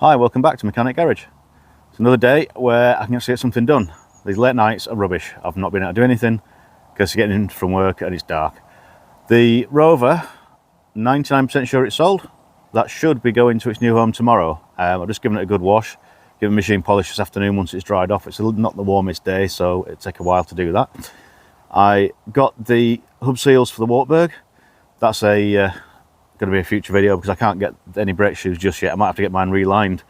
Hi, welcome back to Mechanic Garage. It's another day where I can actually get something done. These late nights are rubbish. I've not been able to do anything because you're getting in from work and it's dark. The Rover, 99% sure it's sold. That should be going to its new home tomorrow. I've just given it a good wash, given machine polish this afternoon once it's dried off. It's not the warmest day, so it'll take a while to do that. I got the hub seals for the Wartburg. That's going to be a future video because I can't get any brake shoes just yet. I might have to get mine relined.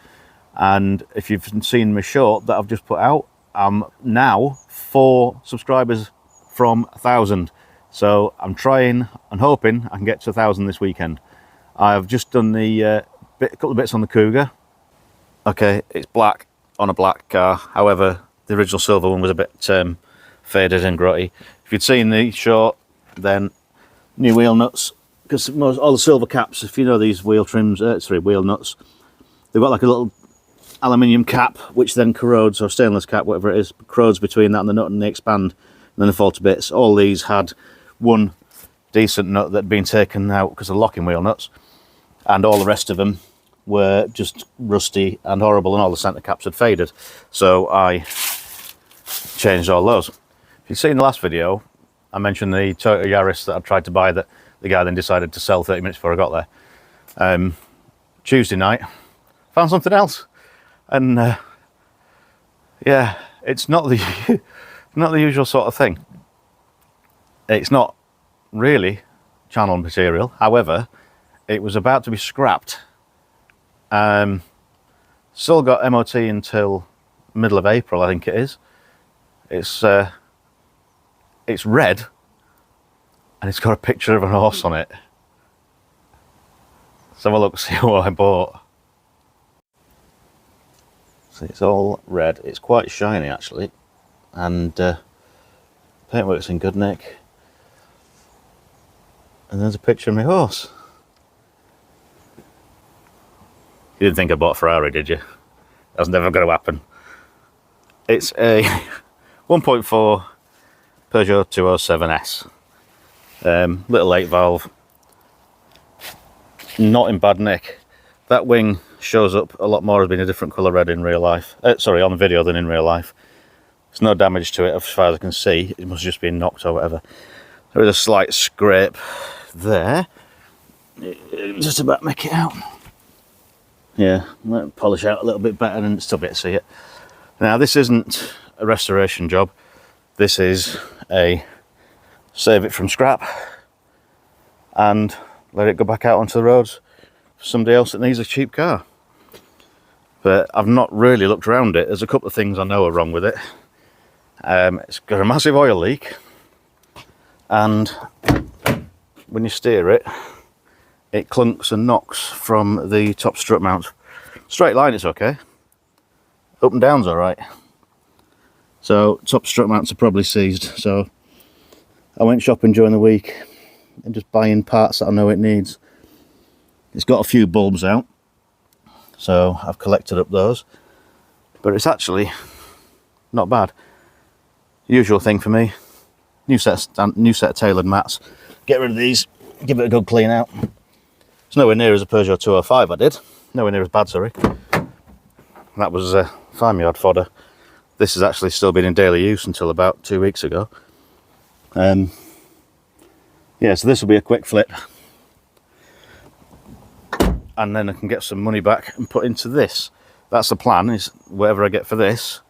And if you've seen my short that I've just put out, I'm now 4 subscribers from 1,000. So I'm trying and hoping I can get to 1,000 this weekend. I've just done the couple of bits on the Cougar. Okay, it's black on a black car. However, the original silver one was a bit faded and grotty. If you'd seen the short, then new wheel nuts. Because all the silver caps, if you know these wheel trims, wheel nuts, they've got like a little aluminium cap which then corrodes, or stainless cap, whatever it is, corrodes between that and the nut, and they expand and then they fall to bits. All these had one decent nut that had been taken out because of locking wheel nuts, and all the rest of them were just rusty and horrible, and all the centre caps had faded. So I changed all those. If you've seen the last video, I mentioned the Toyota Yaris that I tried to buy that the guy then decided to sell 30 minutes before I got there. Tuesday night, found something else. And yeah, it's not the not the usual sort of thing. It's not really channel material. However, it was about to be scrapped. Still got MOT until middle of April, I think it is. It's red. And it's got a picture of an horse on it. Let's have a look, see what I bought. See, it's all red. It's quite shiny actually, and paintwork's in good nick. And there's a picture of my horse. You didn't think I bought a Ferrari, did you? That's never going to happen. It's a 1.4 Peugeot 207S. Little 8 valve, not in bad nick. That wing shows up a lot more as being a different colour red in real life. Sorry, on the video than in real life. There's no damage to it as far as I can see. It must have just been knocked or whatever. There is a slight scrape there. Just about make it out. Yeah, might polish out a little bit better and still be able to see it. Now this isn't a restoration job. This is a save it from scrap and let it go back out onto the roads for somebody else that needs a cheap car. But I've not really looked around it. There's a couple of things I know are wrong with it. It's got a massive oil leak, and when you steer it, it clunks and knocks from the top strut mount. Straight line it's okay, up and down's alright. So top strut mounts are probably seized, so I went shopping during the week and just buying parts that I know it needs. It's got a few bulbs out, so I've collected up those, but it's actually not bad. Usual thing for me. New set of tailored mats. Get rid of these, give it a good clean out. It's nowhere near as a Peugeot 205 I did. Nowhere near as bad, sorry. That was farmyard fodder. This has actually still been in daily use until about 2 weeks ago. Yeah, so this will be a quick flip, and then I can get some money back and put into this. That's the plan, is whatever I get for this,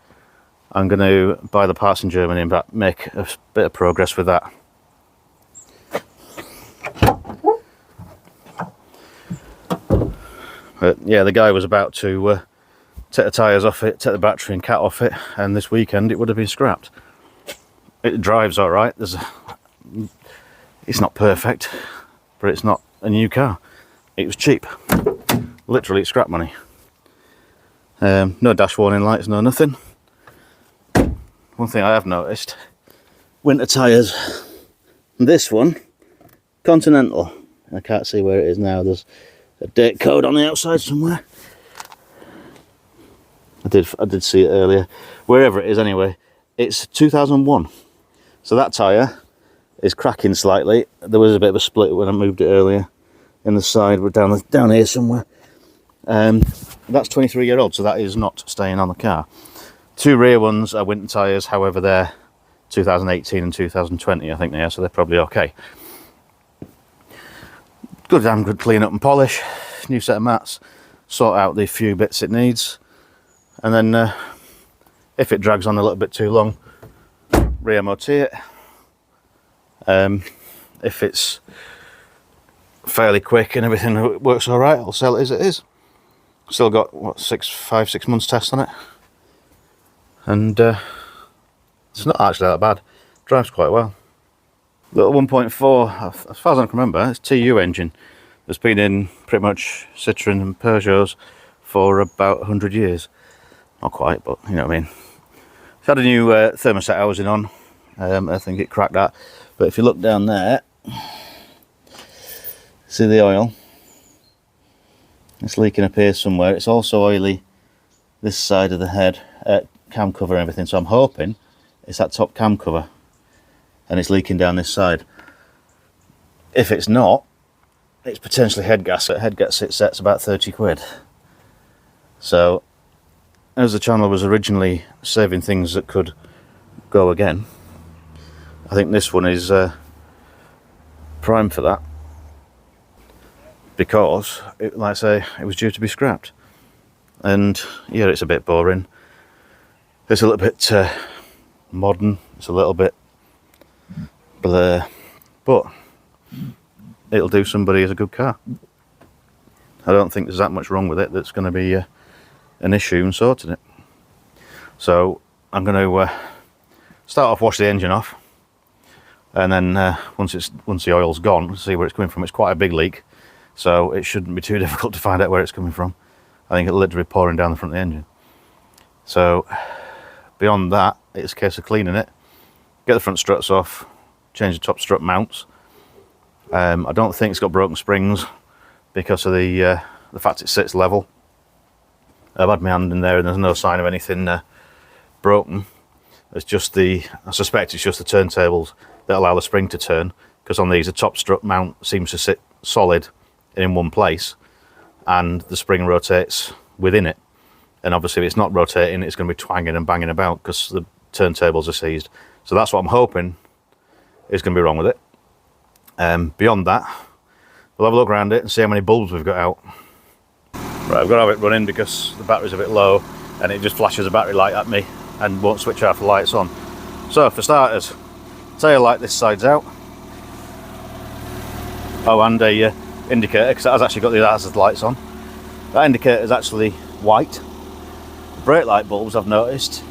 I'm going to buy the parts in Germany and make a bit of progress with that. But yeah, the guy was about to take the tyres off it, take the battery and cat off it, and this weekend it would have been scrapped. It drives all right. It's not perfect, but it's not a new car. It was cheap. Literally scrap money. No dash warning lights, no nothing. One thing I have noticed, winter tyres. This one, Continental. I can't see where it is now. There's a date code on the outside somewhere. I did see it earlier. Wherever it is anyway, it's 2001. So that tyre is cracking slightly. There was a bit of a split when I moved it earlier in the side, but down here somewhere. that's 23-year-old, so that is not staying on the car. 2 rear ones are winter tyres, however they're 2018 and 2020 I think they are, so they're probably okay. Good damn good clean up and polish, new set of mats, sort out the few bits it needs, and then if it drags on a little bit too long, re-MOT it. If it's fairly quick and everything works all right, I'll sell it as it is. Still got what, 5-6 months test on it, and it's not actually that bad. Drives quite well. Little 1.4, as far as I can remember, it's TU engine. It's been in pretty much Citroen and Peugeots for about 100 years. Not quite, but you know what I mean. It's had a new thermostat housing on. I think it cracked that. But if you look down there, see the oil? It's leaking up here somewhere. It's also oily this side of the head, cam cover and everything. So I'm hoping it's that top cam cover and it's leaking down this side. If it's not, it's potentially head gasket. Head gasket set's about 30 quid. So, as the channel was originally saving things that could go again, I think this one is prime for that, because, like I say, it was due to be scrapped. And yeah, it's a bit boring. It's a little bit modern. It's a little bit blur, but it'll do somebody as a good car. I don't think there's that much wrong with it that's going to be an issue in sorting it. So I'm going to start off, wash the engine off, and then once the oil's gone, see where it's coming from. It's quite a big leak, so it shouldn't be too difficult to find out where it's coming from. I think it'll literally be pouring down the front of the engine. So beyond that, it's a case of cleaning it, get the front struts off, change the top strut mounts. I don't think it's got broken springs because of the fact it sits level. I've had my hand in there and there's no sign of anything broken. It's just I suspect it's just the turntables that allow the spring to turn, because on these the top strut mount seems to sit solid in one place and the spring rotates within it. And obviously if it's not rotating, it's going to be twanging and banging about because the turntables are seized. So that's what I'm hoping is going to be wrong with it. Beyond that, we'll have a look around it and see how many bulbs we've got out. Right, I've got to have it running because the battery's a bit low and it just flashes a battery light at me and won't switch off the lights on. So for starters, tail light this side's out. Oh, and a indicator, because that has actually got the hazard lights on. That indicator is actually white. The brake light bulbs, I've noticed,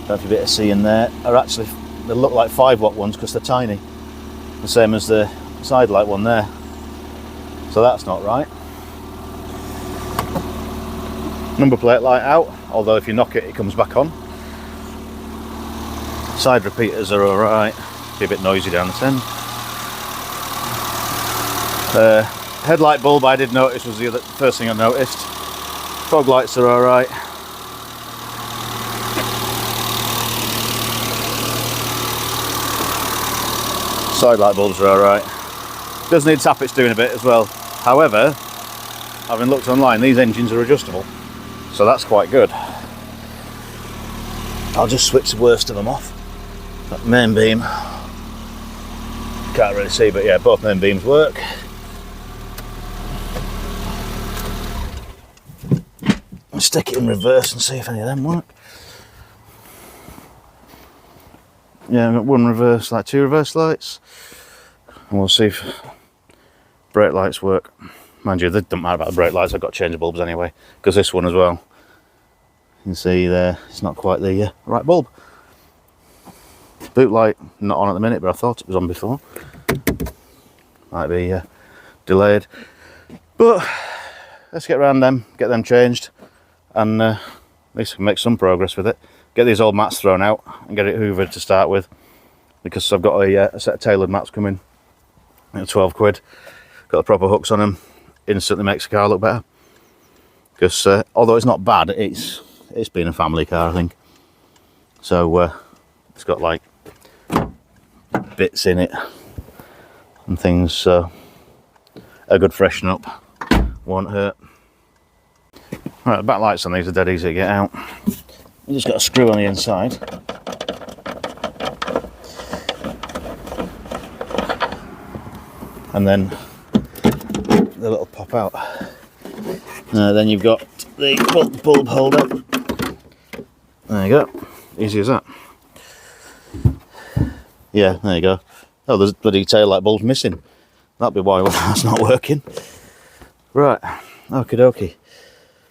don't know if you'll be able to see in there, are actually, they look like 5-watt ones because they're tiny. The same as the side light one there. So that's not right. Number plate light out, although if you knock it, it comes back on. Side repeaters are alright, be a bit noisy down this end. Headlight bulb I did notice was the first thing I noticed. Fog lights are alright. Side light bulbs are alright. Does need tappets doing a bit as well. However, having looked online, these engines are adjustable, so that's quite good. I'll just switch the worst of them off. That main beam, can't really see, but yeah, both main beams work. I'll stick it in reverse and see if any of them work. Yeah, I've got one reverse light, 2 reverse lights, and we'll see if brake lights work. Mind you, it doesn't matter about the brake lights, I've got to change the bulbs anyway, because this one as well, you can see there, it's not quite the right bulb. Boot light, not on at the minute, but I thought it was on before. Might be delayed. But let's get around them, get them changed, and at least we can make some progress with it. Get these old mats thrown out and get it hoovered to start with, because I've got a set of tailored mats coming at 12 quid. Got the proper hooks on them, instantly makes the car look better. Because although it's not bad, it's been a family car, I think. So it's got like bits in it and things, so a good freshen up won't hurt. Right, the back lights on these are dead easy to get out. You just got a screw on the inside. And then the little pop out. Then you've got the bulb holder. There you go. Easy as that. Yeah, there you go. Oh, there's bloody tail light bulbs missing. That'd be why that's not working. Right, okie dokie.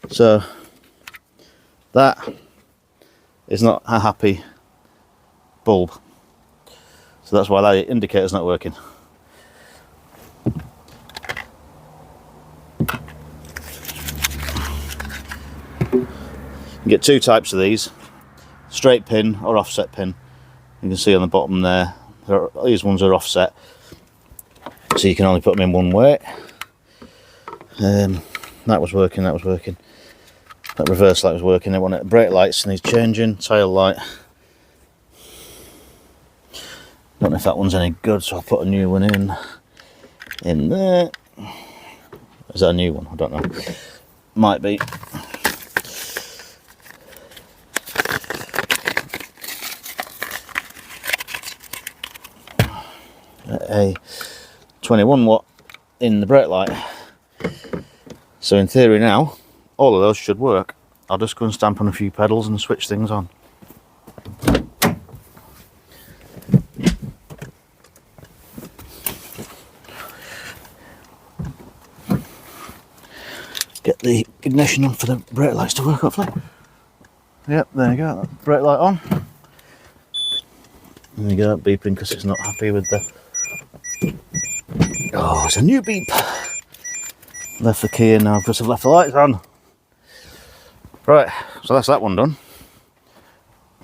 So that is not a happy bulb. So that's why that indicator's not working. You get two types of these, straight pin or offset pin. You can see on the bottom there, these ones are offset, so you can only put them in one way. That was working, that was working. That reverse light was working. I want brake lights needs changing, tail light. Don't know if that one's any good, so I'll put a new one in there. Is that a new one? I don't know. Might be. A 21 watt in the brake light. So in theory now, all of those should work. I'll just go and stamp on a few pedals and switch things on. Get the ignition on for the brake lights to work, hopefully. Yep, there you go, brake light on. There you go, beeping because it's not happy with the... Oh, it's a new beep. Left the key in now because I've left the lights on. Right, so that's that one done.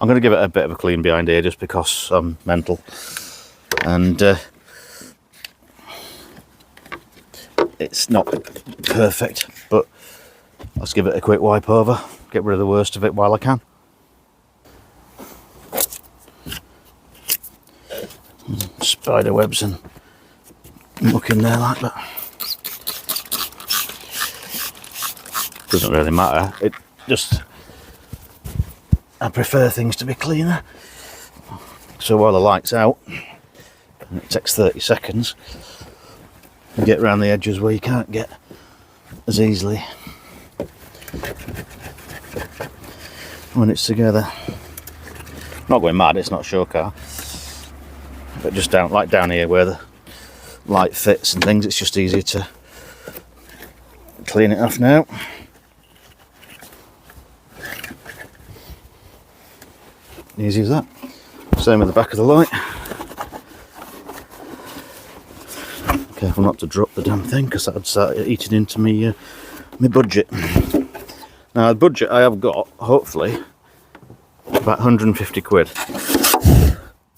I'm going to give it a bit of a clean behind here just because I'm mental. And it's not perfect, but let's give it a quick wipe over, get rid of the worst of it while I can. Spider webs and muck in there like that. Doesn't really matter, it just, I prefer things to be cleaner. So while the light's out, and it takes 30 seconds, you get around the edges where you can't get as easily when it's together. Not going mad, it's not a show car, but just down here where the light fits and things, it's just easier to clean it off now. Easy as that. Same with the back of the light. Careful not to drop the damn thing because that'd start eating into me my budget. Now the budget I have got, hopefully, about 150 quid.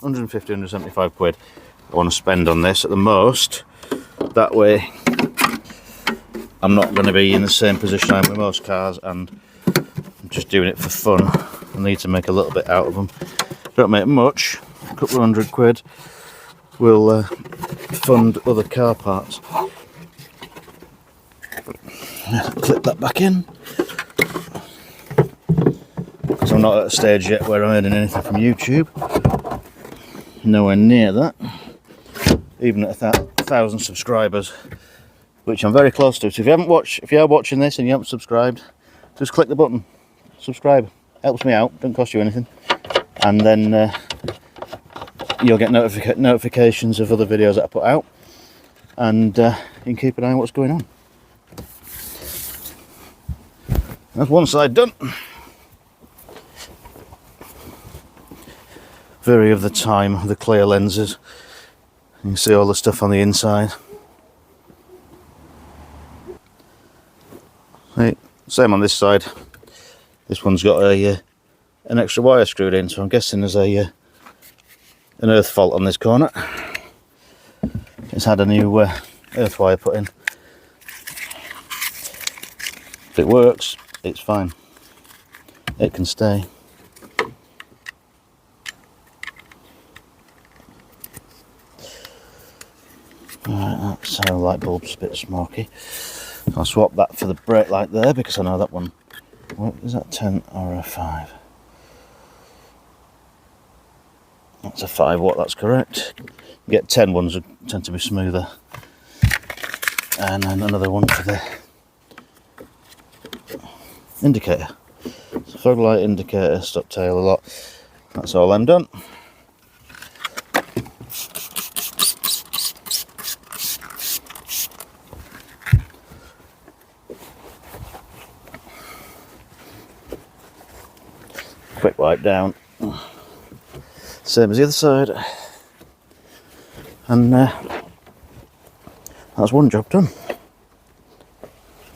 150, 175 quid I want to spend on this at the most. That way I'm not going to be in the same position I am with most cars and I'm just doing it for fun. I need to make a little bit out of them. Don't make much, a couple of 100 quid will fund other car parts. Clip that back in. Because I'm not at a stage yet where I'm earning anything from YouTube. Nowhere near that. Even at 1,000 subscribers, which I'm very close to. So if you are watching this and you haven't subscribed, just click the button, subscribe. Helps me out, don't cost you anything. And then you'll get notifications of other videos that I put out, and you can keep an eye on what's going on. That's one side done. Vary of the time, the clear lenses. You can see all the stuff on the inside. Right, same on this side. This one's got an extra wire screwed in, so I'm guessing there's an earth fault on this corner. It's had a new earth wire put in. If it works, it's fine. It can stay. Right, that's how light bulb's a bit smoky. I'll swap that for the brake light there because I know that one. What is that, 10 or a 5? That's a 5 watt, that's correct. You get 10 ones that tend to be smoother. And then another one for the indicator. So fog light, indicator, stop tail a lot. That's all I'm done. Quick wipe down. Same as the other side. And that's one job done.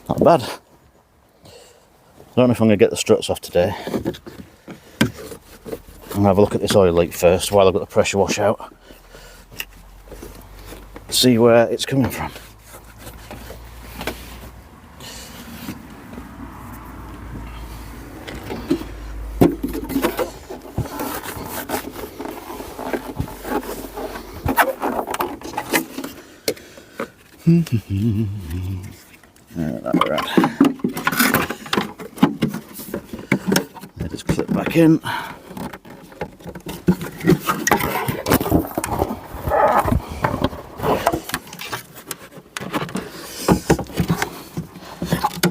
Not bad. I don't know if I'm going to get the struts off today. I'm going to have a look at this oil leak first while I've got the pressure wash out. See where it's coming from. They just clip back in.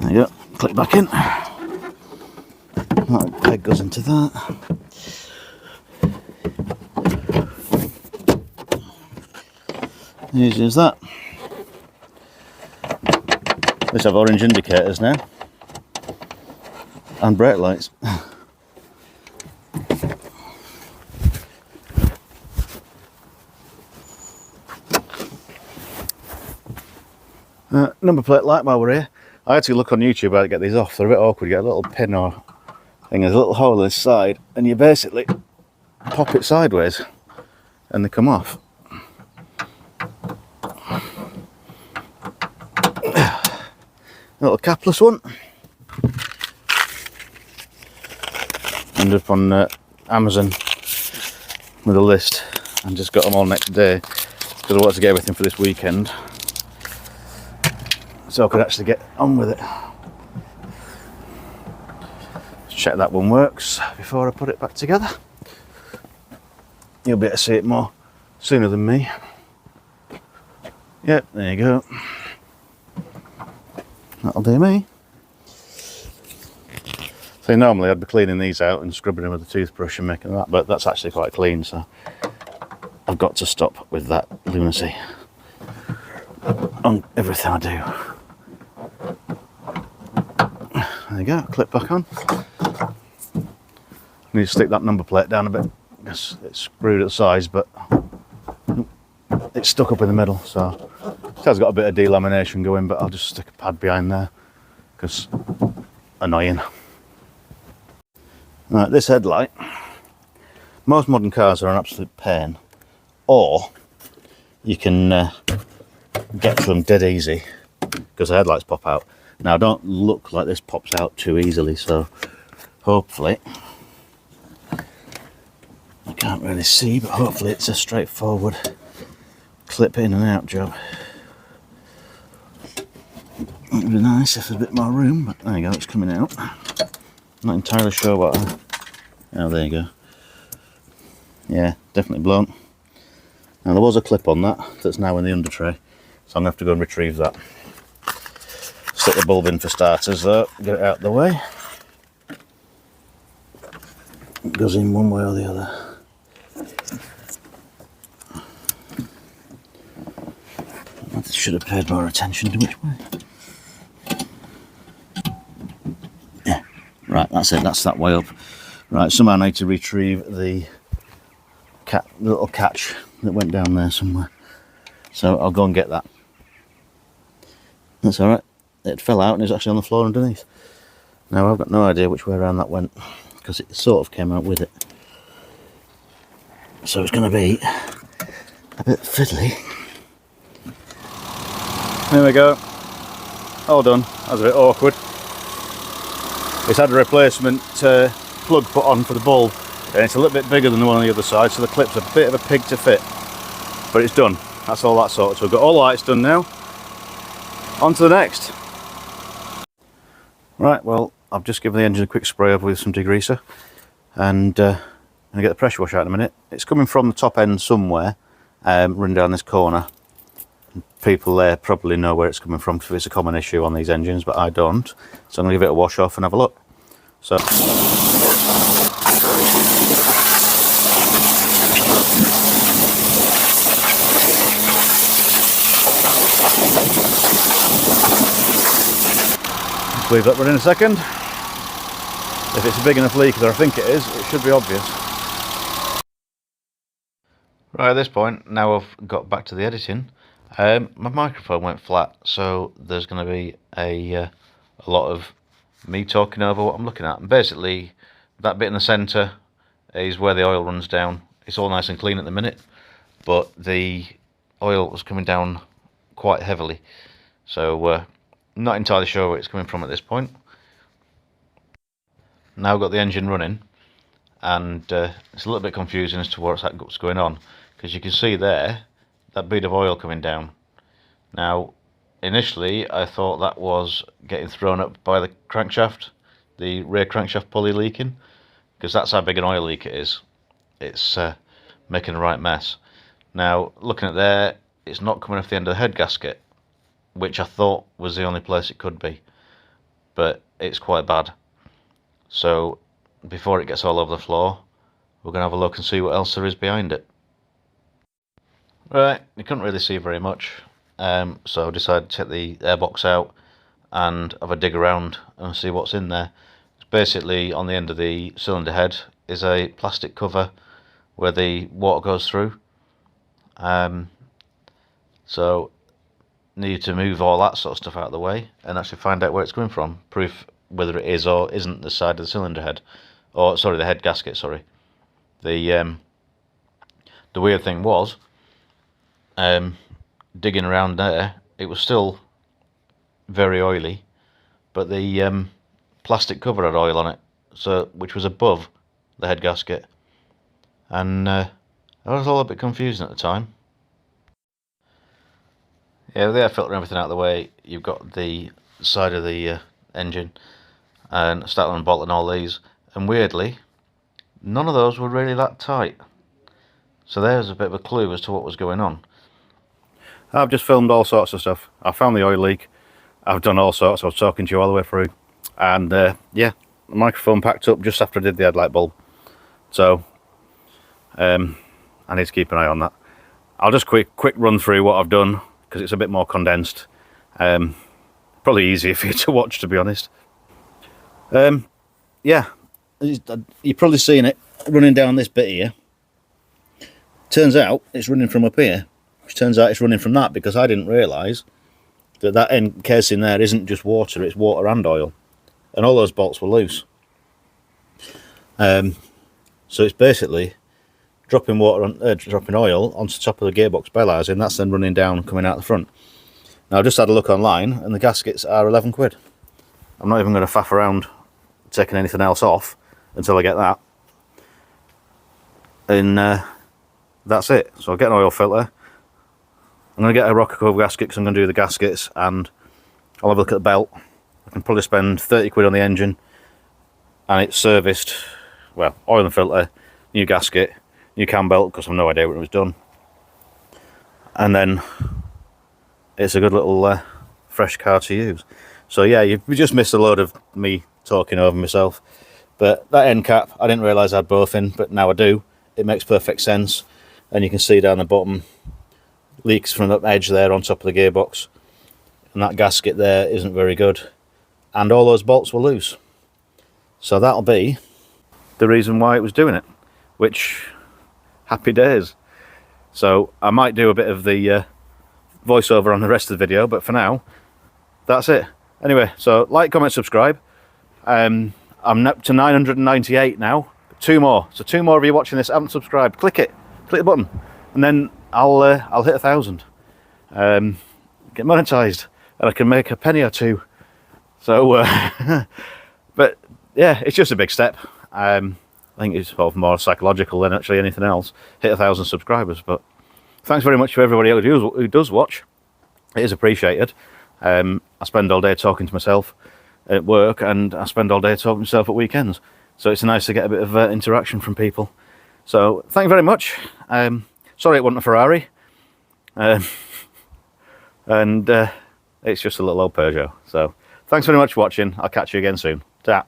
There you go, clip back in. That peg goes into that. Easy as that. Let's have orange indicators now. And brake lights. Number plate light while we're here. I had to look on YouTube how to get these off. They're a bit awkward. You get a little pin or thing, there's a little hole in this side, and you basically pop it sideways and they come off. Little capless one. Ended up on Amazon with a list and just got them all next day because I wanted to get everything for this weekend so I could actually get on with it. Let's check that one works before I put it back together. You'll be able to see it more sooner than me. Yep, there you go. That'll do me. So normally I'd be cleaning these out and scrubbing them with a toothbrush and making that, but that's actually quite clean, so I've got to stop with that lunacy on everything I do. There you go, clip back on. I need to stick that number plate down a bit because it's screwed at the sides, but it's stuck up in the middle, so it has got a bit of delamination going, but I'll just stick a pad behind there because annoying. Right, this headlight, most modern cars are an absolute pain, or you can get to them dead easy because the headlights pop out. Now, don't look like this pops out too easily, so hopefully, I can't really see, but hopefully it's a straightforward clip in and out job. It would be nice if there's a bit more room, but there you go, it's coming out. Not entirely sure what oh, there you go. Yeah, definitely blown. Now there was a clip on that that's now in the under tray, so I'm going to have to go and retrieve that. Stick the bulb in for starters though, get it out of the way. It goes in one way or the other. I should have paid more attention to which way. Yeah, right, that's it, that's that way up. Right, somehow I need to retrieve the little catch that went down there somewhere. So I'll go and get that. That's alright. It fell out and it's actually on the floor underneath. Now I've got no idea which way around that went because it sort of came out with it. So it's going to be a bit fiddly. There we go. All done. That was a bit awkward. It's had a replacement plug put on for the bulb, and it's a little bit bigger than the one on the other side, so the clip's a bit of a pig to fit. But it's done. That's all that sorted. So we've got all the lights done now. On to the next. Right, well, I've just given the engine a quick spray over with some degreaser, and I'm going to get the pressure wash out in a minute. It's coming from the top end somewhere, running down this corner. People there probably know where it's coming from because it's a common issue on these engines, but I don't. So I'm going to give it a wash off and have a look. So leave that running a second. If it's a big enough leak, as I think it is, it should be obvious. Right, at this point, now I've got back to the editing, my microphone went flat, so there's going to be a lot of me talking over what I'm looking at. And basically, that bit in the centre is where the oil runs down. It's all nice and clean at the minute, but the oil was coming down quite heavily, so not entirely sure where it's coming from at this point. Now I've got the engine running, and it's a little bit confusing as to what's going on, because you can see there that bead of oil coming down. Now initially I thought that was getting thrown up by the crankshaft, the rear crankshaft pulley leaking, because that's how big an oil leak it is. It's making a right mess. Now looking at there, it's not coming off the end of the head gasket, which I thought was the only place it could be, but it's quite bad. So before it gets all over the floor, we're going to have a look and see what else there is behind it. Right, you couldn't really see very much, so I decided to take the airbox out and have a dig around and see what's in there. It's basically on the end of the cylinder head is a plastic cover where the water goes through. So need to move all that sort of stuff out of the way and actually find out where it's coming from. Proof whether it is or isn't the side of the cylinder head, or sorry, the head gasket. Sorry. The weird thing was, digging around there, it was still very oily, but the plastic cover had oil on it, so which was above the head gasket, and I was all a bit confusing at the time. Yeah, with the air filter and everything out of the way, you've got the side of the engine, and starting and bolting all these, and weirdly, none of those were really that tight. So there's a bit of a clue as to what was going on. I've just filmed all sorts of stuff. I found the oil leak. I've done all sorts. I was talking to you all the way through, and yeah, the microphone packed up just after I did the headlight bulb. So I need to keep an eye on that. I'll just quick run through what I've done, because it's a bit more condensed. Probably easier for you to watch, to be honest. Yeah, you've probably seen it running down this bit here. Turns out it's running from up here, which turns out it's running from that, because I didn't realise that end casing there isn't just water, it's water and oil, and all those bolts were loose. So it's basically dropping dropping oil onto the top of the gearbox bell housing. That's then running down and coming out the front. Now I've just had a look online, and the gaskets are 11 quid. I'm not even going to faff around taking anything else off until I get that, and that's it. So I'll get an oil filter. I'm going to get a rocker cover gasket, because I'm going to do the gaskets, and I'll have a look at the belt. I can probably spend 30 quid on the engine, and it's serviced, well, oil and filter, new gasket, new cam belt, because I've no idea when it was done, and then it's a good little fresh car to use. So yeah, you just missed a load of me talking over myself, but that end cap, I didn't realise I had both in, but now I do. It makes perfect sense, and you can see down the bottom, leaks from the edge there on top of the gearbox, and that gasket there isn't very good, and all those bolts were loose. So that'll be the reason why it was doing it, which, happy days. So I might do a bit of the voiceover on the rest of the video, but for now, that's it. Anyway, so like, comment, subscribe. I'm up to 998 now. Two more. So 2 more of you watching this haven't subscribed. Click it. Click the button, and then I'll hit 1,000. Get monetized, and I can make a penny or two. So, but yeah, it's just a big step. I think it's more psychological than actually anything else. Hit 1,000 subscribers. But thanks very much to everybody who does watch. It is appreciated. I spend all day talking to myself, at work, and I spend all day talking to myself at weekends. So it's nice to get a bit of interaction from people. So thank you very much. Sorry it wasn't a Ferrari. And it's just a little old Peugeot. So thanks very much for watching. I'll catch you again soon. Ta.